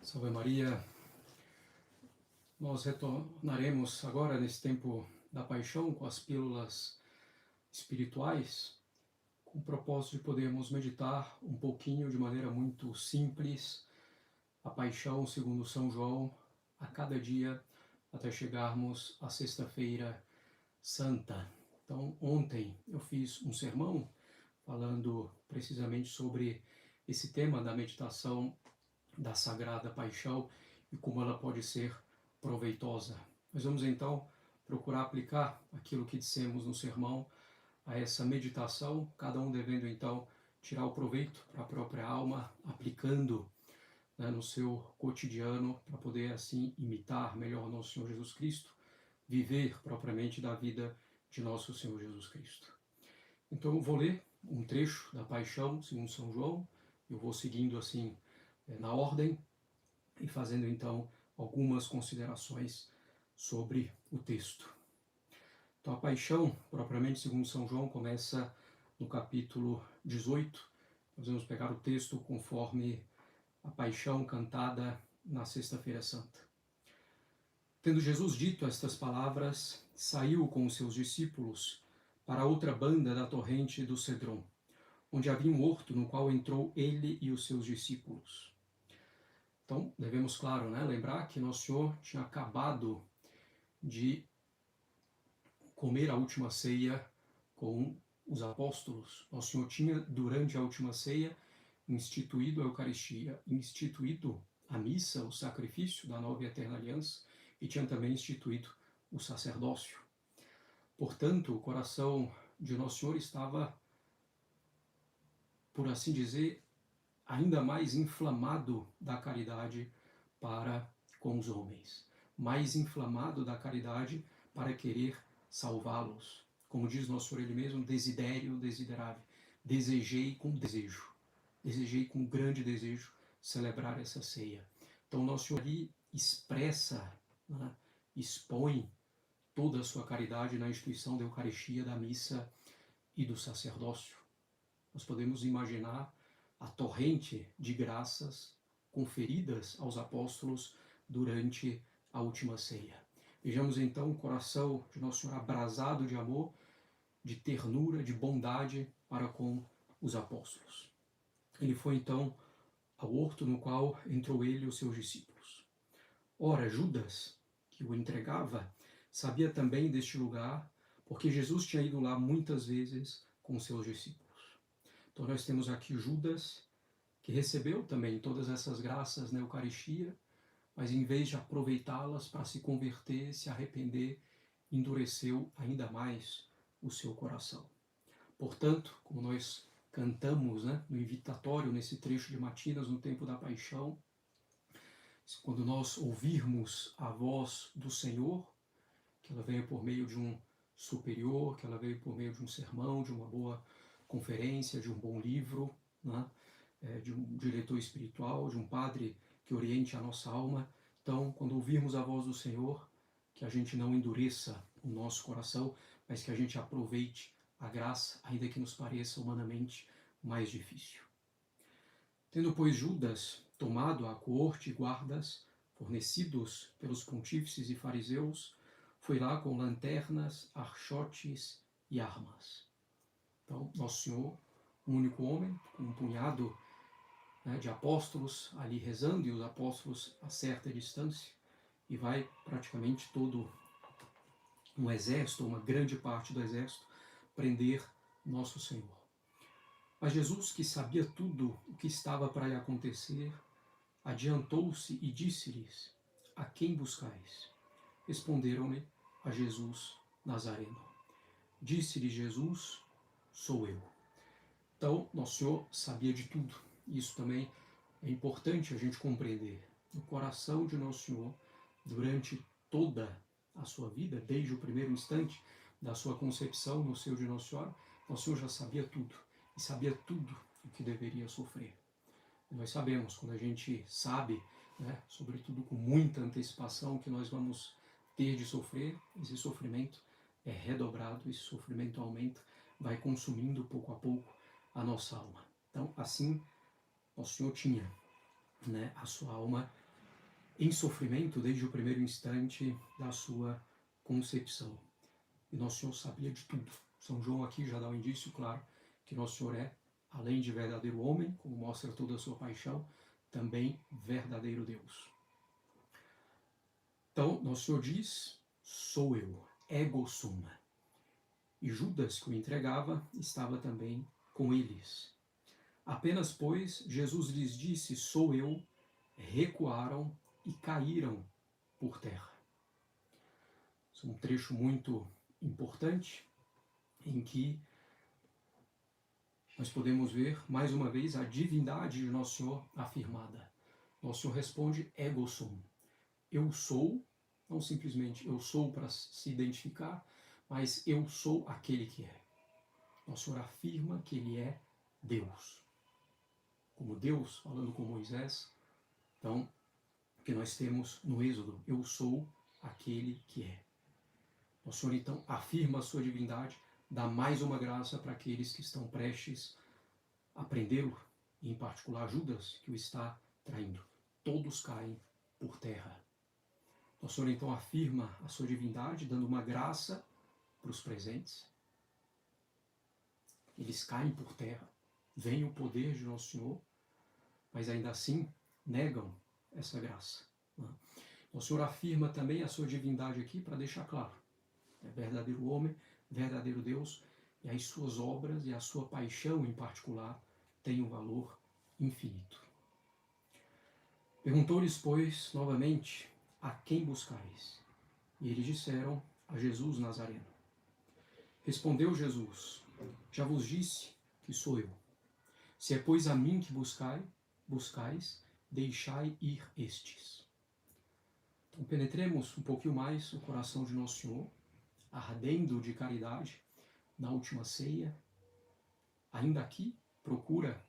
Salve Maria. Nós retornaremos agora nesse tempo da paixão com as pílulas espirituais, com o propósito de podermos meditar um pouquinho de maneira muito simples a paixão segundo São João a cada dia até chegarmos à Sexta-feira Santa. Então, ontem eu fiz um sermão falando precisamente sobre esse tema da meditação da Sagrada Paixão e como ela pode ser proveitosa. Nós vamos então procurar aplicar aquilo que dissemos no sermão a essa meditação, cada um devendo então tirar o proveito para a própria alma, aplicando no seu cotidiano, para poder assim imitar melhor nosso Senhor Jesus Cristo, viver propriamente da vida de nosso Senhor Jesus Cristo. Então eu vou ler um trecho da Paixão segundo São João, eu vou seguindo assim na ordem e fazendo então algumas considerações sobre o texto. Então a Paixão, propriamente segundo São João, começa no capítulo 18. Nós vamos pegar o texto conforme a Paixão cantada na Sexta-feira Santa. Tendo Jesus dito estas palavras, saiu com os seus discípulos para a outra banda da torrente do Cedron, onde havia um horto no qual entrou ele e os seus discípulos. Então, devemos, claro, lembrar que Nosso Senhor tinha acabado de comer a última ceia com os apóstolos. Nosso Senhor tinha, durante a última ceia, instituído a Eucaristia, instituído a missa, o sacrifício da nova e eterna aliança, e tinha também instituído o sacerdócio. Portanto, o coração de Nosso Senhor estava, por assim dizer, ainda mais inflamado da caridade para com os homens, mais inflamado da caridade para querer salvá-los. Como diz Nosso Senhor ele mesmo, desidério, desiderave, desejei com grande desejo celebrar essa ceia. Então Nosso Senhor ali expressa, expõe toda a sua caridade na instituição da Eucaristia, da missa e do sacerdócio. Nós podemos imaginar a torrente de graças conferidas aos apóstolos durante a última ceia. Vejamos então o coração de Nosso Senhor abrasado de amor, de ternura, de bondade para com os apóstolos. Ele foi então ao horto no qual entrou ele e os seus discípulos. Ora, Judas, que o entregava, sabia também deste lugar, porque Jesus tinha ido lá muitas vezes com seus discípulos. Então nós temos aqui Judas, que recebeu também todas essas graças na Eucaristia, mas em vez de aproveitá-las para se converter, se arrepender, endureceu ainda mais o seu coração. Portanto, como nós cantamos no invitatório, nesse trecho de Matinas, no tempo da Paixão, quando nós ouvirmos a voz do Senhor, que ela venha por meio de um superior, que ela venha por meio de um sermão, de uma boa conferência, de um bom livro, de um diretor espiritual, de um padre que oriente a nossa alma. Então, quando ouvirmos a voz do Senhor, que a gente não endureça o nosso coração, mas que a gente aproveite a graça, ainda que nos pareça humanamente mais difícil. Tendo, pois, Judas tomado a coorte e guardas, fornecidos pelos pontífices e fariseus, foi lá com lanternas, archotes e armas. Então, Nosso Senhor, um único homem, com um punhado de apóstolos ali rezando, e os apóstolos a certa distância, e vai praticamente todo um exército, uma grande parte do exército, prender Nosso Senhor. Mas Jesus, que sabia tudo o que estava para lhe acontecer, adiantou-se e disse-lhes: a quem buscais? Responderam-lhe: a Jesus Nazareno. Disse-lhe Jesus: sou eu. Então, Nosso Senhor sabia de tudo. Isso também é importante a gente compreender. O coração de Nosso Senhor, durante toda a sua vida, desde o primeiro instante da sua concepção no seio de Nossa Senhora, Nosso Senhor já sabia tudo. E sabia tudo o que deveria sofrer. E nós sabemos, quando a gente sabe, sobretudo com muita antecipação, que nós vamos ter de sofrer, esse sofrimento é redobrado, esse sofrimento aumenta, vai consumindo pouco a pouco a nossa alma. Então, assim, Nosso Senhor tinha a sua alma em sofrimento desde o primeiro instante da sua concepção. E Nosso Senhor sabia de tudo. São João aqui já dá um indício claro que Nosso Senhor é, além de verdadeiro homem, como mostra toda a sua paixão, também verdadeiro Deus. Então, Nosso Senhor diz, sou eu, ego sum. E Judas, que o entregava, estava também com eles. Apenas, pois, Jesus lhes disse, sou eu, recuaram e caíram por terra. Isso é um trecho muito importante, em que nós podemos ver, mais uma vez, a divindade de Nosso Senhor afirmada. Nosso Senhor responde, ego sum. Eu sou, não simplesmente eu sou para se identificar, mas eu sou aquele que é. Nosso Senhor afirma que Ele é Deus. Como Deus, falando com Moisés, então, que nós temos no Êxodo, eu sou aquele que é. Nosso Senhor, então, afirma a sua divindade, dá mais uma graça para aqueles que estão prestes a prendê-lo, e em particular Judas, que o está traindo. Todos caem por terra. Nosso Senhor, então, afirma a sua divindade, dando uma graça para os presentes. Eles caem por terra, vem o poder de Nosso Senhor, mas ainda assim negam essa graça. Nosso Senhor afirma também a sua divindade aqui para deixar claro. É verdadeiro homem, verdadeiro Deus, e as suas obras e a sua paixão em particular têm um valor infinito. Perguntou-lhes, pois, novamente, a quem buscais? E eles disseram, a Jesus Nazareno. Respondeu Jesus, já vos disse que sou eu. Se é, pois, a mim que buscais, deixai ir estes. Então, penetremos um pouquinho mais o coração de Nosso Senhor, ardendo de caridade, na última ceia, ainda aqui, procura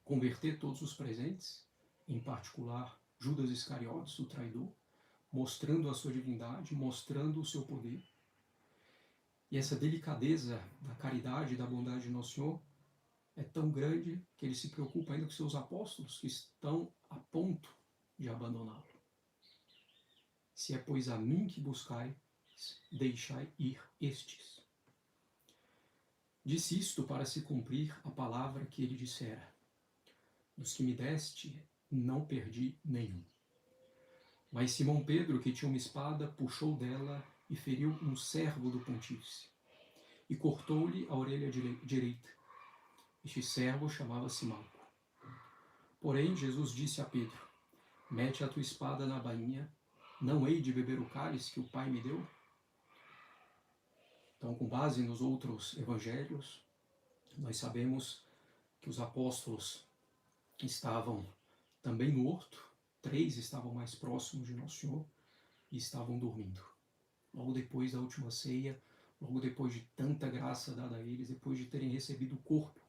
converter todos os presentes, em particular Judas Iscariotes, o traidor, mostrando a sua divindade, mostrando o seu poder. E essa delicadeza da caridade e da bondade de Nosso Senhor é tão grande que ele se preocupa ainda com seus apóstolos, que estão a ponto de abandoná-lo. Se é, pois, a mim que buscai, deixai ir estes. Disse isto para se cumprir a palavra que ele dissera. Dos que me deste, não perdi nenhum. Mas Simão Pedro, que tinha uma espada, puxou dela e feriu um servo do pontífice, e cortou-lhe a orelha direita. Este servo chamava-se Malco. Porém, Jesus disse a Pedro, mete a tua espada na bainha, não hei de beber o cálice que o Pai me deu? Então, com base nos outros evangelhos, nós sabemos que os apóstolos estavam também no horto, 3 estavam mais próximos de Nosso Senhor e estavam dormindo. Logo depois da última ceia, logo depois de tanta graça dada a eles, depois de terem recebido o corpo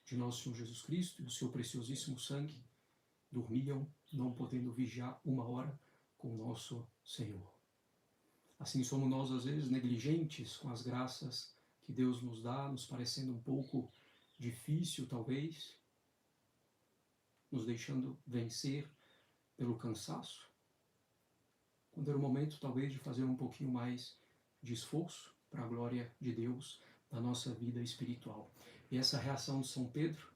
de Nosso Senhor Jesus Cristo e o seu preciosíssimo sangue, dormiam, não podendo vigiar 1 hora com o nosso Senhor. Assim somos nós, às vezes, negligentes com as graças que Deus nos dá, nos parecendo um pouco difícil, talvez, nos deixando vencer pelo cansaço, quando era o momento, talvez, de fazer um pouquinho mais de esforço para a glória de Deus na nossa vida espiritual. E essa reação de São Pedro,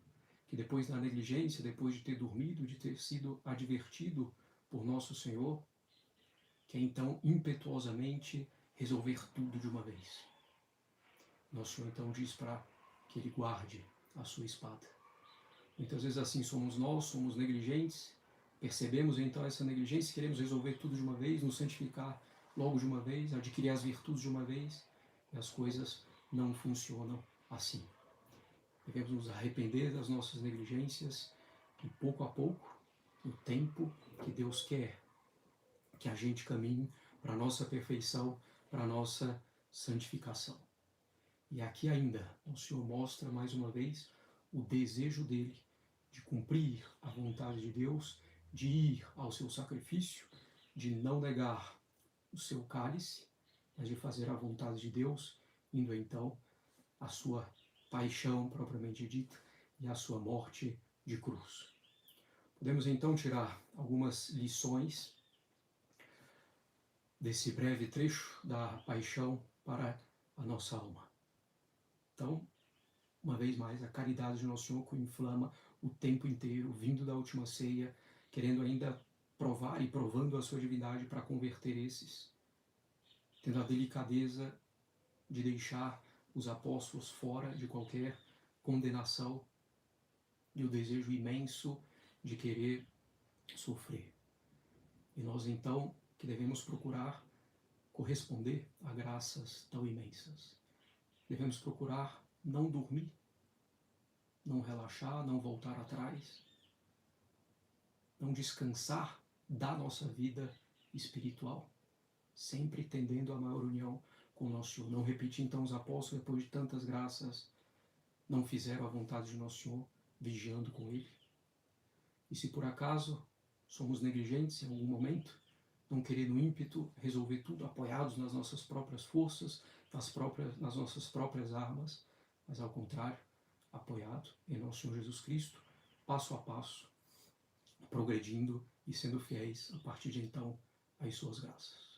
que depois da negligência, depois de ter dormido, de ter sido advertido por Nosso Senhor, quer então impetuosamente resolver tudo de uma vez. Nosso Senhor então diz para que ele guarde a sua espada. Muitas vezes assim somos nós, somos negligentes, percebemos então essa negligência, queremos resolver tudo de uma vez, nos santificar logo de uma vez, adquirir as virtudes de uma vez, e as coisas não funcionam assim. Devemos nos arrepender das nossas negligências e pouco a pouco, no tempo que Deus quer que a gente caminhe para a nossa perfeição, para a nossa santificação. E aqui ainda, o Senhor mostra mais uma vez o desejo dele de cumprir a vontade de Deus, de ir ao seu sacrifício, de não negar o seu cálice, mas de fazer a vontade de Deus, indo então à sua paixão propriamente dita e à sua morte de cruz. Podemos então tirar algumas lições desse breve trecho da paixão para a nossa alma. Então, uma vez mais, a caridade de Nosso Senhor que o inflama o tempo inteiro, vindo da última ceia, querendo ainda provar e provando a sua divindade para converter esses, tendo a delicadeza de deixar os apóstolos fora de qualquer condenação e o desejo imenso de querer sofrer. E nós então que devemos procurar corresponder a graças tão imensas. Devemos procurar não dormir, não relaxar, não voltar atrás, não descansar da nossa vida espiritual, sempre tendendo a maior união com o Nosso Senhor. Não repetir então os apóstolos, depois de tantas graças, não fizeram a vontade de Nosso Senhor, vigiando com Ele. E se por acaso somos negligentes em algum momento, não querer no ímpeto resolver tudo apoiados nas nossas próprias forças, nas nossas próprias armas, mas ao contrário, apoiado em Nosso Senhor Jesus Cristo, passo a passo, progredindo e sendo fiéis a partir de então às suas graças.